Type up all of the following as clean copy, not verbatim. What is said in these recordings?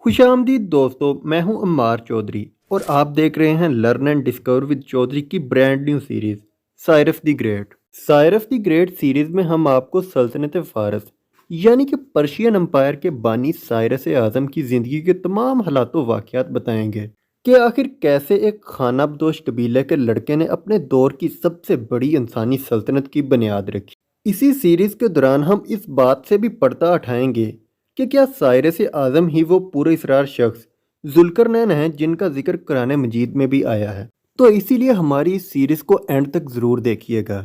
खुश आमदीद दोस्तों, मैं हूं अम्मार चौधरी और आप देख रहे हैं learn and discover with Chaudhary की brand new series Cyrus the great. Cyrus the great series में हम आपको सल्तनत फ़ारस यानी कि पर्शियन अम्पायर के बानी साइरस आज़म की ज़िंदगी के तमाम हालातों वाक़यात बताएंगे कि आखिर कैसे एक खानाबदोश कबीले के लड़के ने अपने दौर की सबसे बड़ी इंसानी सल्तनत की बुनियाद रखी। इसी सीरीज़ के दौरान हम इस बात से भी पर्दा उठाएंगे कि क्या साइरस आज़म ही वो पूरे इसरार शख्स जुल्करनैन है जिनका जिक्र कुरान मजीद में भी आया है। तो इसीलिए हमारी इस सीरीज़ को एंड तक ज़रूर देखिएगा।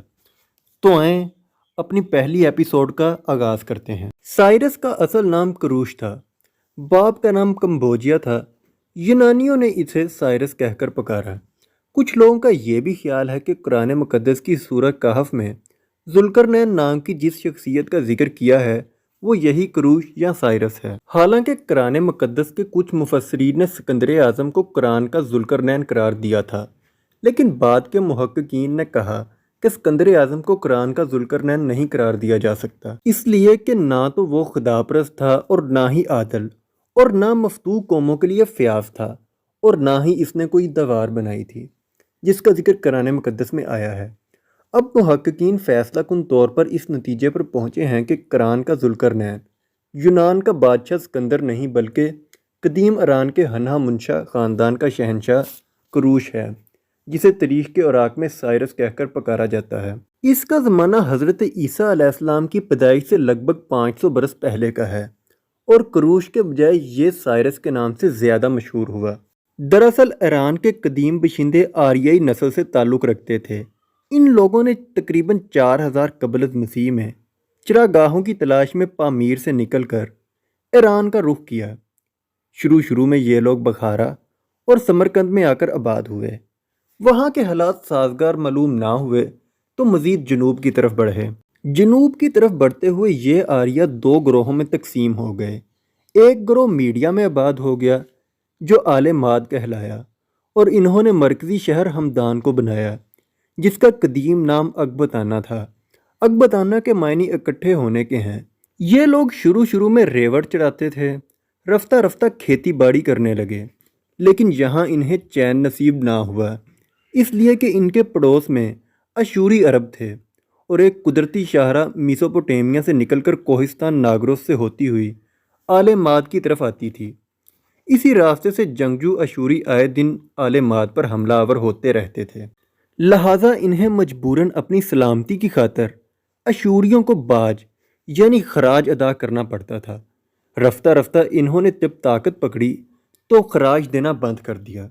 तो आएँ अपनी पहली एपिसोड का आगाज़ करते हैं। साइरस का असल नाम करूश था, बाप का नाम कंबोजिया था। यूनानियों ने इसे साइरस कहकर पुकारा। कुछ लोगों का ये भी ख्याल है कि कुरान मुकद्दस की सूरह कहफ में जुल्करनैन नाम की जिस शख्सियत का जिक्र किया है वो यही करूश या साइरस है। हालांकि कुरान मुकद्दस के कुछ मुफस्सिरीन ने सिकंदर आज़म को कुरान का जुल्करनैन करार दिया था, लेकिन बाद के मुहक्किकीन ने कहा कि सिकंदर आज़म को कुरान का जुल्करनैन नहीं करार दिया जा सकता, इसलिए कि ना तो वो खुदापरस्त था और ना ही आदल, और ना मफतू कौमों के लिए फ़याज था, और ना ही इसने कोई दवार बनाई थी जिसका जिक्र कुरान मुकद्दस में आया है। अब मुहक्किकीन फैसला कुन तौर पर इस नतीजे पर पहुँचे हैं कि कुरान का जुल्करनैन यूनान का बादशाह सिकंदर नहीं बल्कि कदीम ईरान के हन्हा मुनशा ख़ानदान का शहनशाह करूश है, जिसे तारीख़ के औराक में साइरस कहकर पुकारा जाता है। इसका ज़माना हज़रत ईसा अलैहिस्सलाम की पैदाइश से लगभग 500 बरस पहले का है और करूश के बजाय ये साइरस के नाम से ज़्यादा मशहूर हुआ। दरअसल ईरान के कदीम बशिंदे आर्याई नस्ल से ताल्लुक़ रखते थे। इन लोगों ने तकरीबन 4000 कबल मसीह में चरागाहों की तलाश में पामीर से निकलकर ईरान का रुख किया। शुरू में ये लोग बखारा और समरकंद में आकर आबाद हुए। वहाँ के हालात साजगार मालूम ना हुए तो मज़ीद जनूब की तरफ बढ़े। जनूब की तरफ बढ़ते हुए ये आर्या 2 ग्रोहों में तकसीम हो गए। एक ग्रोह मीडिया में आबाद हो गया जो आले माद कहलाया, और इन्होंने मरकज़ी शहर हमदान को बनाया जिसका कदीम नाम अकबताना था। अकबताना के मायने इकट्ठे होने के हैं। ये लोग शुरू में रेवड़ चढ़ाते थे, रफ्ता रफ्ता खेती बाड़ी करने लगे, लेकिन यहाँ इन्हें चैन नसीब ना हुआ, इसलिए कि इनके पड़ोस में अशूरी अरब थे और एक कुदरती शाहरा मेसोपोटामिया से निकलकर कोहिस्तान नागरोस से होती हुई आले माद की तरफ आती थी। इसी रास्ते से जंगजू अशूरी आए दिन आले माद पर हमलावर होते रहते थे, लिहाजा इन्हें मजबूरन अपनी सलामती की खातर अशूरियों को बाज यानी खराज अदा करना पड़ता था। रफ्ता रफ्ता इन्होंने जब ताकत पकड़ी तो खराज देना बंद कर दिया।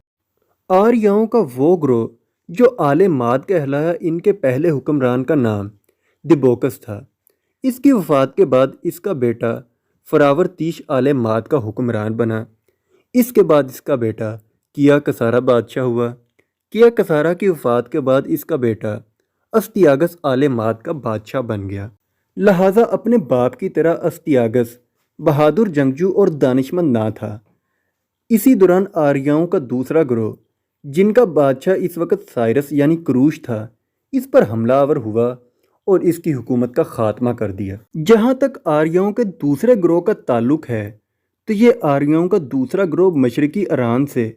आर्याओं का वो ग्रोह जो आले माद कहलाया, इनके पहले हुक्मरान का नाम दिबोकस था। इसकी वफ़ात के बाद इसका बेटा फरावर तीश आले माद का हुक्मरान बना। इसके बाद इसका बेटा किया कसारा बादशाह हुआ। किया कसारा की वफ़ात के बाद इसका बेटा अस्तियागस आले माद का बादशाह बन गया। लिहाजा अपने बाप की तरह अस्तियागस बहादुर जंगजू और दानिशमंद ना था। इसी दौरान आर्याओं का दूसरा ग्रोह जिनका बादशाह इस वक्त साइरस यानी करूश था, इस पर हमलावर हुआ और इसकी हुकूमत का खात्मा कर दिया। जहाँ तक आर्याओं के दूसरे ग्रोह का ताल्लुक है तो ये आर्याओं का दूसरा ग्रोह मशरकी ईरान से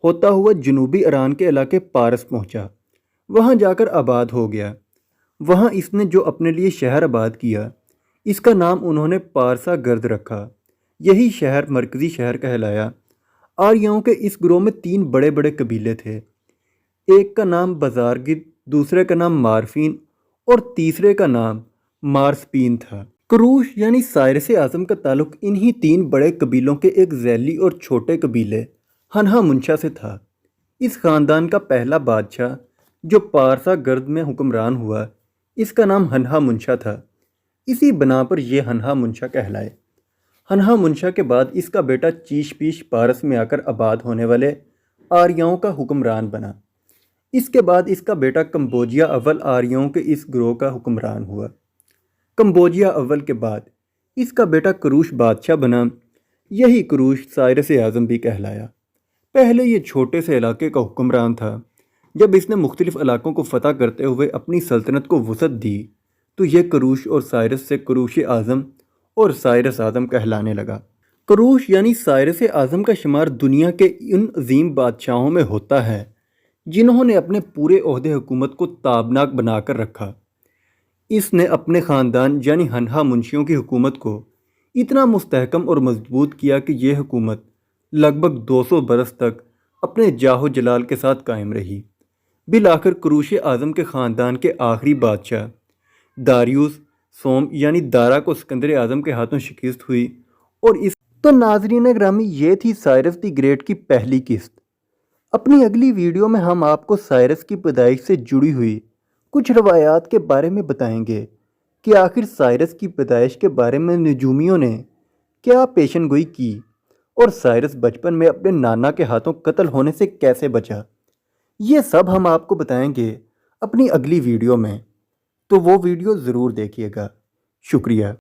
होता हुआ जनूबी ईरान के इलाके पारस पहुँचा, वहाँ जाकर आबाद हो गया। वहाँ इसने जो अपने लिए शहर आबाद किया, इसका नाम उन्होंने पारसा गर्द रखा। यही शहर मरकज़ी शहर कहलाया। आर्याओं के इस ग्रोह में 3 बड़े बड़े कबीले थे। एक का नाम बाज़ारगिद, दूसरे का नाम मारफीन और तीसरे का नाम मारसपीन था। करूश यानी साइरस आज़म का ताल्लुक इन्हीं 3 बड़े कबीलों के एक झैली और छोटे कबीले हन्हा मुनशा से था। इस ख़ानदान का पहला बादशाह जो पारसा गर्द में हुक्मरान हुआ, इसका नाम हन्हा मुनशा था। इसी बना पर यह हन्हा मुनशा कहलाए। हन्हा मुनशा के बाद इसका बेटा चीशपीश पारस में आकर आबाद होने वाले आर्याओं का हुक्मरान बना। इसके बाद इसका बेटा कंबोजिया अव्वल आर्याओं के इस ग्रोह का हुक्मरान हुआ। कंबोजिया अव्वल के बाद इसका बेटा करूश बादशाह बना। यही करूश साइरस आज़म भी कहलाया। पहले ये छोटे से इलाके का हुक्मरान था। जब इसने मुख्तलिफ इलाकों को फ़तह करते हुए अपनी सल्तनत को वसअत दी तो यह करूश और साइरस से करूश आज़म और साइरस आज़म कहलाने लगा। قروش یعنی سائرس اعظم کا شمار دنیا کے ان عظیم بادشاہوں میں ہوتا ہے جنہوں نے اپنے پورے عہدے حکومت کو تابناک بنا کر رکھا۔ اس نے اپنے خاندان یعنی ہنہا منشیوں کی حکومت کو اتنا مستحکم اور مضبوط کیا کہ یہ حکومت لگ بھگ 200 برس تک اپنے جاہ و جلال کے ساتھ قائم رہی۔ بالآخر قروش اعظم کے خاندان کے آخری بادشاہ داریوس سوم یعنی دارا کو اسکندر اعظم کے ہاتھوں شکست ہوئی اور اس تو ناظرین گرامی یہ تھی سائرس دی گریٹ کی پہلی قسط۔ اپنی اگلی ویڈیو میں ہم آپ کو سائرس کی پیدائش سے جڑی ہوئی کچھ روایات کے بارے میں بتائیں گے کہ آخر سائرس کی پیدائش کے بارے میں نجومیوں نے کیا پیشن گوئی کی اور سائرس بچپن میں اپنے نانا کے ہاتھوں قتل ہونے سے کیسے بچا۔ یہ سب ہم آپ کو بتائیں گے اپنی اگلی ویڈیو میں، تو وہ ویڈیو ضرور دیکھیے گا۔ شکریہ۔